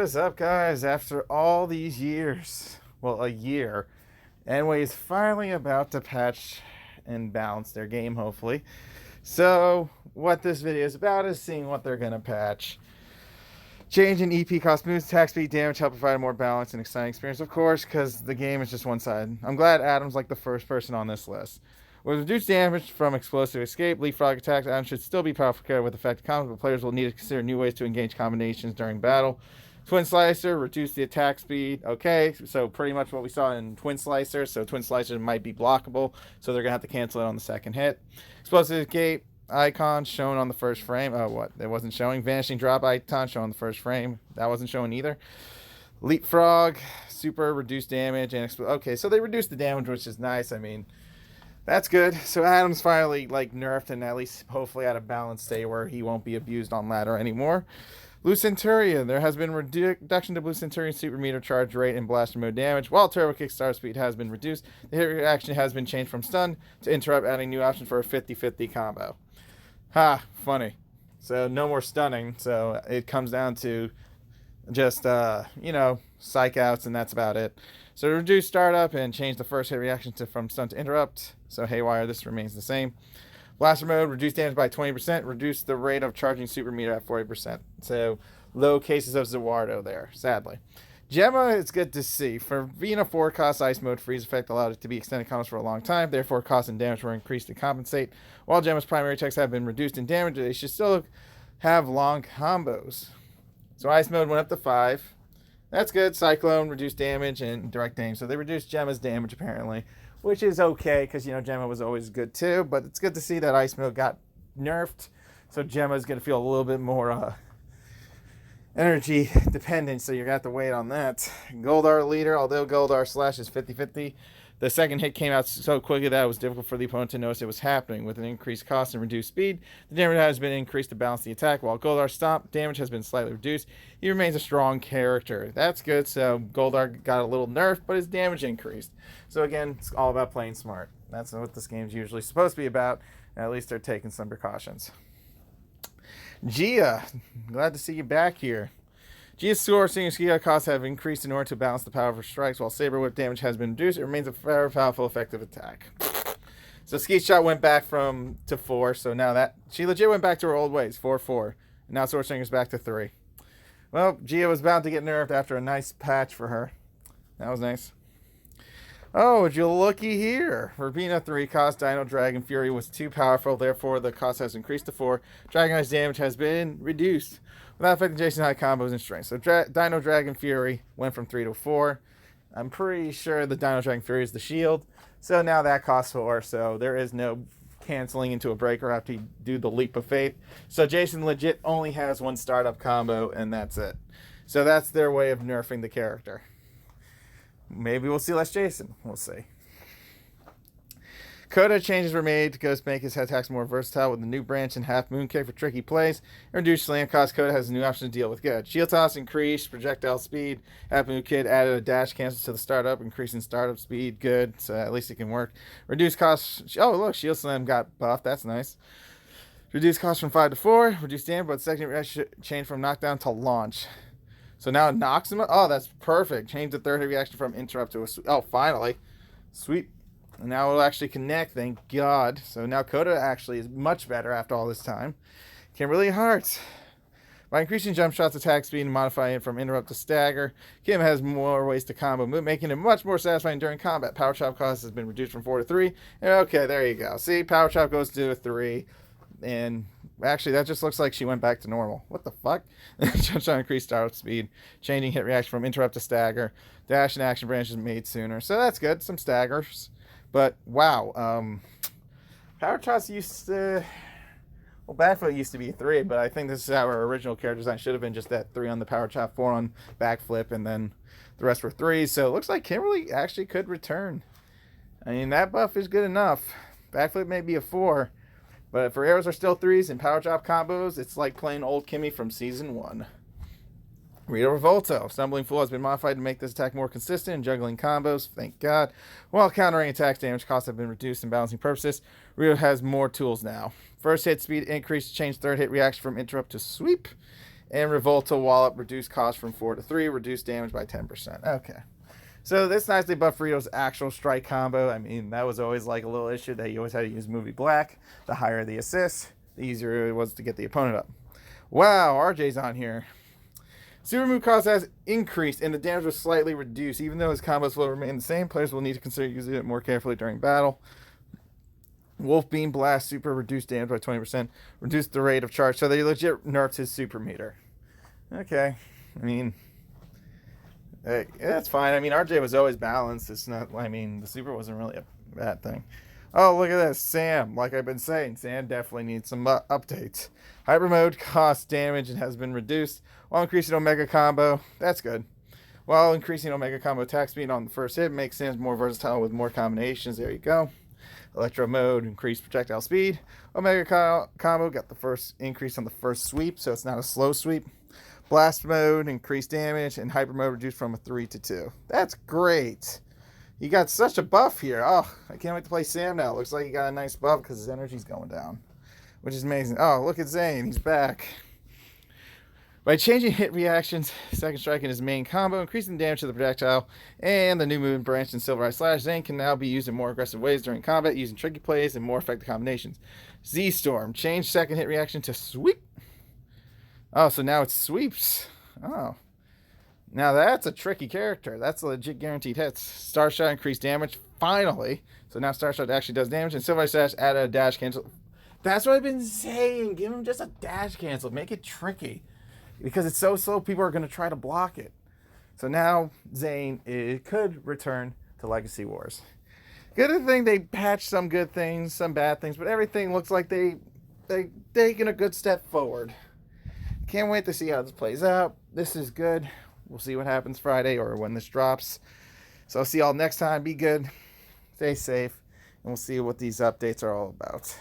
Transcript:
is up, guys? After all these years, well, a year, Enway's finally about to patch and balance their game, hopefully. So, what this video is about is seeing what they're going to patch. Change in EP cost moves, attack speed, damage, help provide a more balanced and exciting experience, of course, because the game is just one side. I'm glad Adam's like the first person on this list. With reduced damage from explosive escape, leapfrog attacks, Adam should still be powerful character with effective combos, but players will need to consider new ways to engage combinations during battle. Twin Slicer, reduce the attack speed. Okay, so pretty much what we saw in Twin Slicer. So Twin Slicer might be blockable, so they're going to have to cancel it on the second hit. Explosive escape icon shown on the first frame. Oh, what? It wasn't showing. Vanishing drop icon shown on the first frame. That wasn't showing either. Leapfrog, super reduced damage. And okay, so they reduced the damage, which is nice. I mean, that's good. So Adam's finally like nerfed and at least hopefully at a balanced state where he won't be abused on ladder anymore. Lucenturia, there has been reduction to Lucenturia's super meter charge rate and blaster mode damage, while turbo kick start speed has been reduced. The hit reaction has been changed from stun to interrupt, adding new option for a 50-50 combo. Ha, funny. So no more stunning, so it comes down to just, psych outs, and that's about it. So reduce startup and change the first hit reaction from stun to interrupt. So haywire, this remains the same. Blaster mode, reduce damage by 20%, reduce the rate of charging super meter at 40%. So low cases of Zawardo there, sadly. Gemma, it's good to see. For being a 4-cost ice mode, freeze effect allowed it to be extended combos for a long time. Therefore, cost and damage were increased to compensate. While Gemma's primary attacks have been reduced in damage, they should still have long combos. So ice mode went up to 5. That's good. Cyclone, reduced damage, and direct aim. So they reduced Gemma's damage, apparently, which is okay, because, Gemma was always good, too. But it's good to see that ice mode got nerfed. So Gemma's going to feel a little bit more energy dependent, so you're going to have to wait on that. Goldar leader, although Goldar slash is 50-50, the second hit came out so quickly that it was difficult for the opponent to notice it was happening. With an increased cost and reduced speed, the damage has been increased to balance the attack, while Goldar's stomp damage has been slightly reduced. He remains a strong character. That's good, so Goldar got a little nerfed, but his damage increased. So again, it's all about playing smart. That's what this game's usually supposed to be about, and at least they're taking some precautions. Gia, glad to see you back here. Gia's sourcing and ski costs have increased in order to balance the power of her strikes, while Saber Whip damage has been reduced. It remains a very powerful, effective attack. So Ski Shot went back to 4, so now that she legit went back to her old ways, 4-4. And now Sword Slinger's back to 3. Well, Gia was bound to get nerfed after a nice patch for her. That was nice. Oh, would you looky here? For being a 3-cost, Dino Dragon Fury was too powerful, therefore the cost has increased to 4. Dragonite's damage has been reduced, without affecting Jason high combos and strength. So Dino Dragon Fury went from 3 to 4. I'm pretty sure the Dino Dragon Fury is the shield. So now that costs 4, so there is no canceling into a breaker after you do the Leap of Faith. So Jason legit only has one startup combo, and that's it. So that's their way of nerfing the character. Maybe we'll see less Jason. We'll see. Coda changes were made to make his head attacks more versatile with the new branch and half moon kick for tricky plays. And reduced slam cost. Coda has a new option to deal with. Good. Shield toss increased projectile speed. Half moon kick added a dash cancel to the startup, increasing startup speed. Good. So at least it can work. Reduced cost. Oh, look. Shield slam got buffed. That's nice. Reduced cost from 5 to 4. Reduced damage, but second reaction changed from knockdown to launch. So now it knocks him up. Oh, that's perfect. Change the third hit reaction from interrupt to a... Oh, finally. Sweet. And now it'll actually connect, thank God. So now Coda actually is much better after all this time. Kimberly Hart. By increasing jump shots, attack speed, and modifying it from interrupt to stagger, Kim has more ways to combo move, making it much more satisfying during combat. Power chop cost has been reduced from 4 to 3. And okay, there you go. See, power chop goes to a 3. And actually, that just looks like she went back to normal. What the fuck? Jump shot increased startup speed, changing hit reaction from interrupt to stagger. Dash and action branch is made sooner. So that's good. Some staggers. But, wow. Power chops used to... Well, backflip used to be 3, but I think this is how our original character design should have been, just that 3 on the power chop, 4 on backflip, and then the rest were 3s. So it looks like Kimberly actually could return. I mean, that buff is good enough. Backflip may be a 4. But if her arrows are still 3s and power chop combos, it's like playing old Kimmy from Season 1. Rio Volto. Stumbling Fool has been modified to make this attack more consistent in juggling combos, thank God. While countering attacks, damage costs have been reduced in balancing purposes, Rio has more tools now. First hit speed increase, change third hit reaction from interrupt to sweep. And Revolto Wallop, reduced cost from 4 to 3, reduced damage by 10%. Okay. So this nicely buffed Rio's actual strike combo. I mean, that was always like a little issue that you always had to use Movie Black. The higher the assist, the easier it was to get the opponent up. Wow, RJ's on here. Super move cost has increased and the damage was slightly reduced. Even though his combos will remain the same, players will need to consider using it more carefully during battle. Wolf Beam Blast super reduced damage by 20%, reduced the rate of charge. So they legit nerfed his super meter. Okay, I mean, that's fine. I mean, RJ was always balanced. It's not, I mean, the super wasn't really a bad thing. Oh, look at this. Sam, like I've been saying, Sam definitely needs some updates. Hyper mode costs damage and has been reduced while increasing Omega combo. That's good. While increasing Omega combo attack speed on the first hit makes Sam more versatile with more combinations. There you go. Electro mode, increased projectile speed. Omega combo got the first increase on the first sweep, so it's not a slow sweep. Blast mode, increased damage, and hyper mode reduced from a 3 to 2. That's great. You got such a buff here. Oh, I can't wait to play Sam now. Looks like he got a nice buff because his energy's going down, which is amazing. Oh, look at Zane. He's back. By changing hit reactions, second strike in his main combo, increasing damage to the projectile, and the new movement branch in Silver Eye Slash, Zane can now be used in more aggressive ways during combat, using tricky plays and more effective combinations. Z-Storm, change second hit reaction to sweep. Oh, so now it sweeps. Oh. Now that's a tricky character. That's a legit guaranteed hits. Star Shot increased damage, finally. So now Star Shot actually does damage, and Silver Eye Slash added a dash cancel. That's what I've been saying. Give him just a dash cancel. Make it tricky. Because it's so slow, people are going to try to block it. So now Zane could return to Legacy Wars. Good thing they patched some good things, some bad things, but everything looks like they taking a good step forward. Can't wait to see how this plays out. This is good. We'll see what happens Friday or when this drops. So I'll see y'all next time. Be good. Stay safe. And we'll see what these updates are all about.